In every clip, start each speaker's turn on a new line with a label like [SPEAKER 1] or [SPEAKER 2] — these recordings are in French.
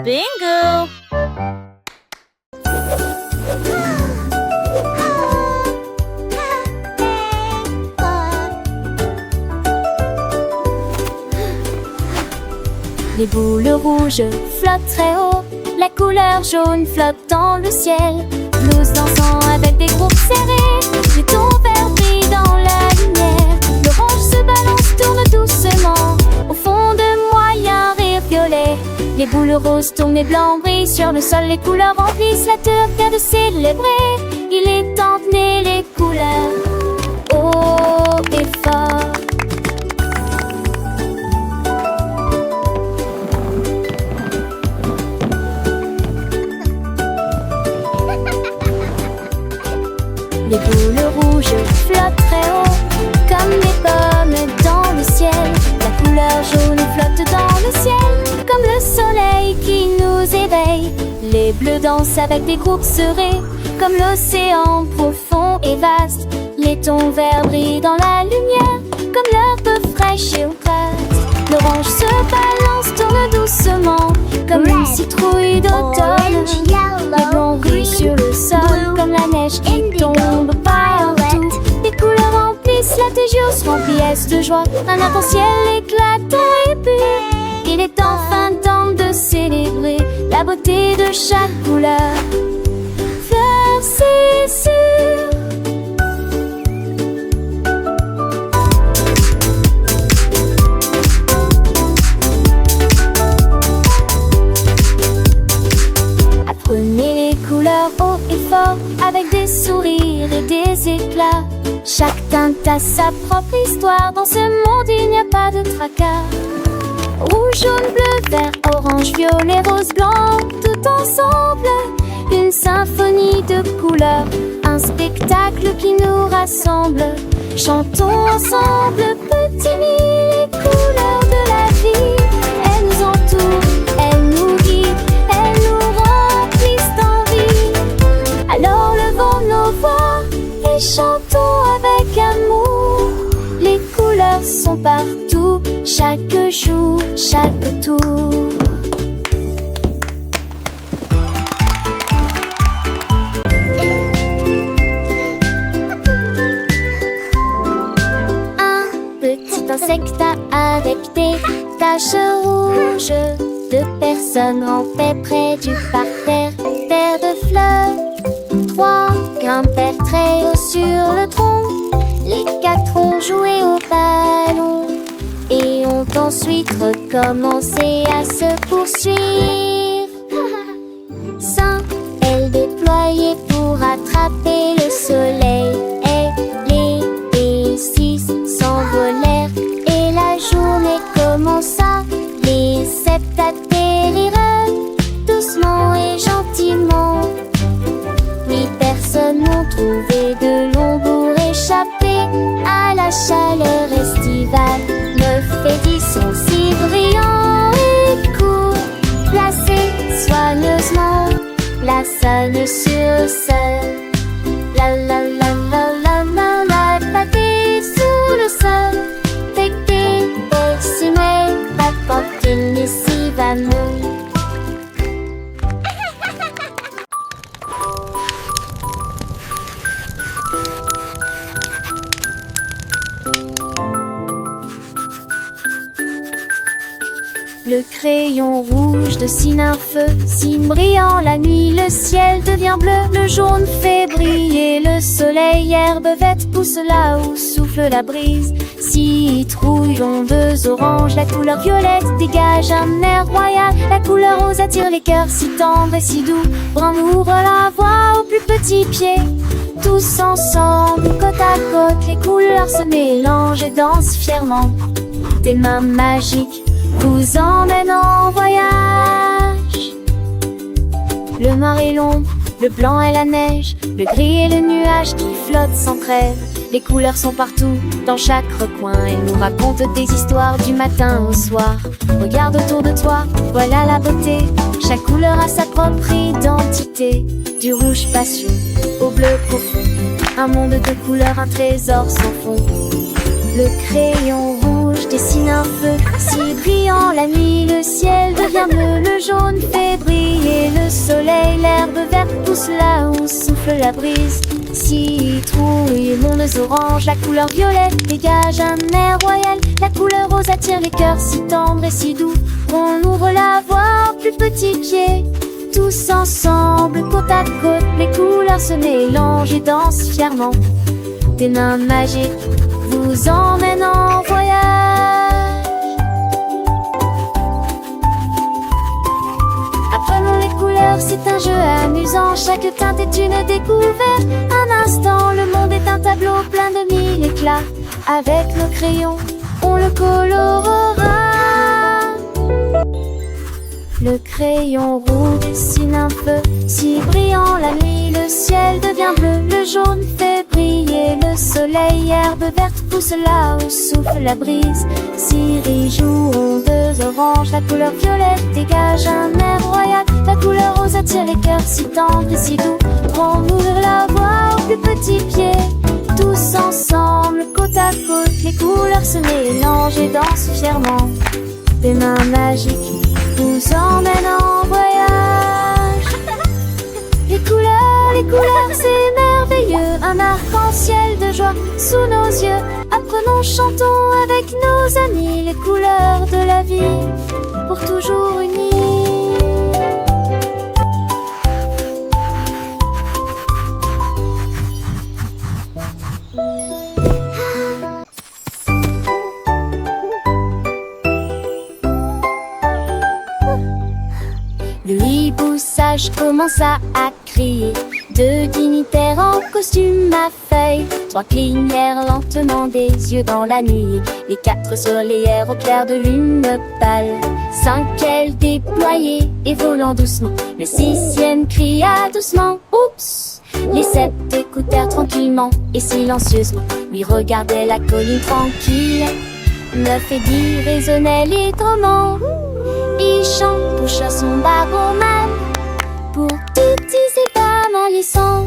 [SPEAKER 1] Bingo!
[SPEAKER 2] Les boules rouges flottent très haut, la couleur jaune flotte dans le ciel. Blues dansant avec des groupes serrés, les tons verts brillent dans la lumière. L'orange se balance, tourne doucement, au fond de moi y a un rire violet. Les boules roses tournent, les blancs brillent sur le sol, les couleurs remplissent la terre, vient de célébrer. Il est temps de donner les couleurs haut et fort. Les boules rouges flottent très haut, comme des pommes dans le ciel. La couleur jaune flotte dans le ciel, comme le soleil qui nous éveille. Les bleus dansent avec des groupes serrés, comme l'océan profond et vaste. Les tons verts brillent dans la lumière, comme l'herbe fraîche et ocate. L'orange se balance, tourne doucement, comme une citrouille d'automne. Les blancs brillent sur le sol, comme la neige qui tombe partout. Les couleurs remplissent la tes jours se remplissent de joie. Un arc-en-ciel éclatant et pur. Il est enfin temps de célébrer la beauté de chaque couleur. Faire c'est sûr. Apprenez les couleurs haut et fort, avec des sourires et des éclats. Chaque teinte a sa propre histoire, dans ce monde il n'y a pas de tracas. Rouge, jaune, bleu, vert, orange, violet, rose, blanc, tout ensemble, une symphonie de couleurs, un spectacle qui nous rassemble. Chantons ensemble, petits lits, les couleurs de la vie. Elles nous entourent, elles nous guident, elles nous remplissent d'envie. Alors levons nos voix et chantons avec amour. Les couleurs sont partout, chaque jour, chaque tour. Un petit insecte avec des taches rouges. Deux personnes rampaient près du parterre, terre de fleurs. Trois grimpèrent très haut sur le tronc. Les quatre ont joué au ballon et ont ensuite recommencé à se poursuivre. Cinq ailes déployées pour attraper le soleil. Et six s'envolèrent et la journée commença. Les sept atterrirent doucement et gentiment. Huit personnes ont trouvé de l'ombre pour échapper à la chaleur estivale. 9 et 10 sont si brillants et courts, placés soigneusement, la salle sur le sol. La la la la la la la, pâté sous le sol. Teke, simé, papotin, ici va nous. Le crayon rouge dessine un feu, signe brillant la nuit, le ciel devient bleu, le jaune fait briller le soleil, herbe verte pousse là où souffle la brise, citrouille, ondeuse, orange, la couleur violette dégage un air royal, la couleur rose attire les cœurs si tendres et si doux, brun ouvre la voie aux plus petits pieds, tous ensemble, côte à côte, les couleurs se mélangent et dansent fièrement, tes mains magiques vous emmène en voyage. Le noir et l'ombre, le blanc et la neige, le gris et le nuage qui flottent sans trêve. Les couleurs sont partout, dans chaque recoin. Elles nous racontent des histoires du matin au soir. Regarde autour de toi, voilà la beauté. Chaque couleur a sa propre identité. Du rouge passion au bleu profond, un monde de couleurs, un trésor sans fond. Le crayon rouge dessine un feu si brillant la nuit, le ciel de devient bleu, le jaune fait briller le soleil, l'herbe verte pousse là où souffle la brise. Citrouille, mondes orange, la couleur violette dégage un air royal. La couleur rose attire les cœurs si tendres et si doux. On ouvre la voie aux plus petits pieds. Tous ensemble, côte à côte, les couleurs se mélangent et dansent fièrement. Des mains magiques vous emmènent en voyage. Apprenons les couleurs, c'est un jeu amusant. Chaque teinte est une découverte. Un instant, le monde est un tableau plein de mille éclats. Avec nos crayons, on le colorera. Le crayon roux dessine un feu si brillant la nuit, le ciel devient bleu, le jaune fait briller le soleil, herbe verte pousse là où souffle la brise. Ciri joue ondeuse orange, la couleur violette dégage un air royal. La couleur rose attire les cœurs si tendres et si doux. On ouvre la voie aux plus petits pieds. Tous ensemble, côte à côte, les couleurs se mélangent et dansent fièrement. Des mains magiques nous emmènent en voyage. Les couleurs, c'est merveilleux. Un arc-en-ciel de joie sous nos yeux. Apprenons, chantons avec nos amis les couleurs de la vie pour toujours unies. Le hibou sage commença à crier. Deux dignitaires en costume à feuilles. Trois clignèrent lentement des yeux dans la nuit. Les quatre soleillèrent au clair de lune pâle. Cinq ailes déployées et volant doucement. Le sixième cria doucement « Oups !» Les sept écoutèrent tranquillement et silencieusement. Lui regardaient la colline tranquille. 9 et 10 résonnaient librement. Il chante, touche à son baromane pour tout petits et femmes en liçon.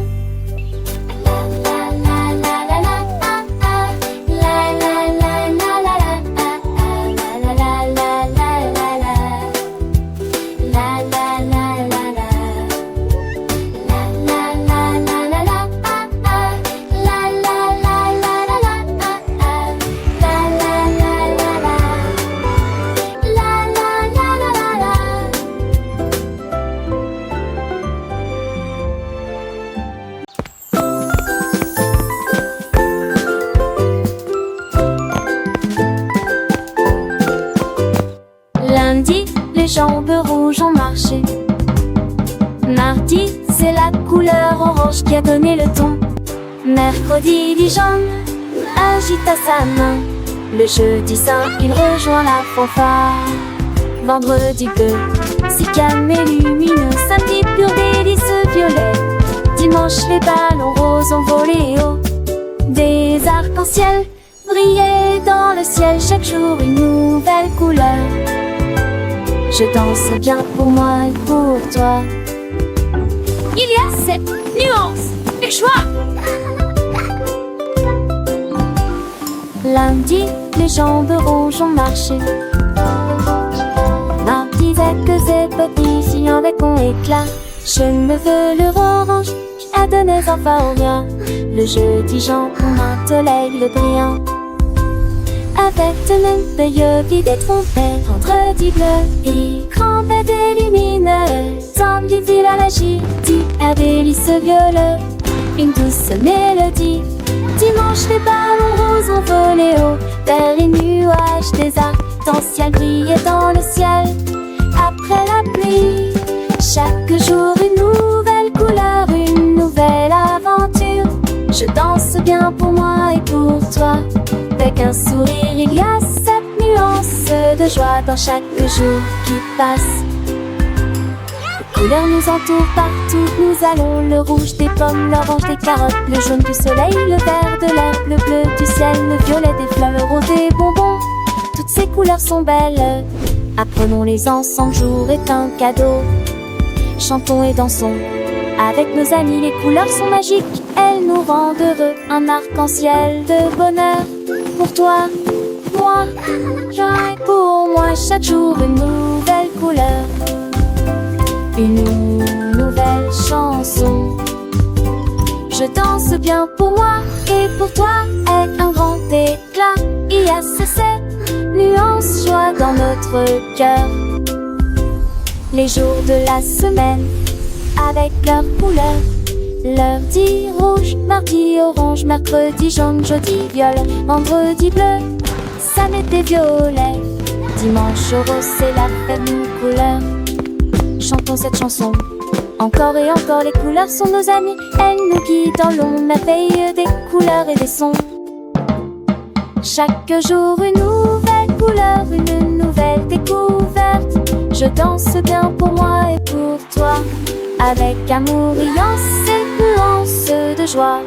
[SPEAKER 2] Lundi, les jambes rouges ont marché. Mardi, c'est la couleur orange qui a donné le ton. Mercredi, Dijon agita sa main. Le jeudi saint, il rejoint la fanfare. Vendredi bleu, si calme et lumineux. Samedi pur délice violet. Dimanche, les ballons roses ont volé haut. Des arcs-en-ciel brillaient dans le ciel. Chaque jour une nouvelle couleur. Je danse bien pour moi et pour toi. Il y a cette nuance et joie. Lundi, les jambes rouges ont marché. Mardi, que c'est petit, si avec mon éclat. Je me veux le orange, à donner enfin au mien. Le jeudi, j'en un soleil le brillant. Avec de merveilleux vides et trompettes. Vendredi bleu, écran bête et lumineux. Samedi dit la magie, dit un délice violet. Une douce mélodie. Dimanche les ballons roses ont volé haut. Vers les nuages des arcs-en-ciel brillaient dans le ciel. Après la pluie, chaque jour une nouvelle couleur, une nouvelle aventure. Je danse bien pour moi et pour toi. Avec un sourire, il y a cette nuance de joie dans chaque jour qui passe. Les couleurs nous entourent partout, nous allons. Le rouge des pommes, l'orange des carottes, le jaune du soleil, le vert de l'herbe, le bleu du ciel, le violet des fleurs, le rose des bonbons. Toutes ces couleurs sont belles, apprenons-les ensemble, jour est un cadeau. Chantons et dansons avec nos amis, les couleurs sont magiques, elles nous rendent heureux. Un arc-en-ciel de bonheur. Pour toi, moi, pour moi, chaque jour une nouvelle couleur. une nouvelle chanson. Je danse bien pour moi et pour toi avec un grand éclat. Il y a cette nuance joie dans notre cœur. Les jours de la semaine avec leurs couleurs. Lundi rouge, mardi orange, mercredi jaune, jeudi violet, vendredi bleu, samedi violet, dimanche rose, c'est la fête nos couleurs. Chantons cette chanson, encore et encore, les couleurs sont nos amies. Elles nous guident dans l'ombre, merveille des couleurs et des sons. Chaque jour une nouvelle couleur, une nouvelle découverte. Je danse bien pour moi et pour toi, avec amour, riance et nuance de joie.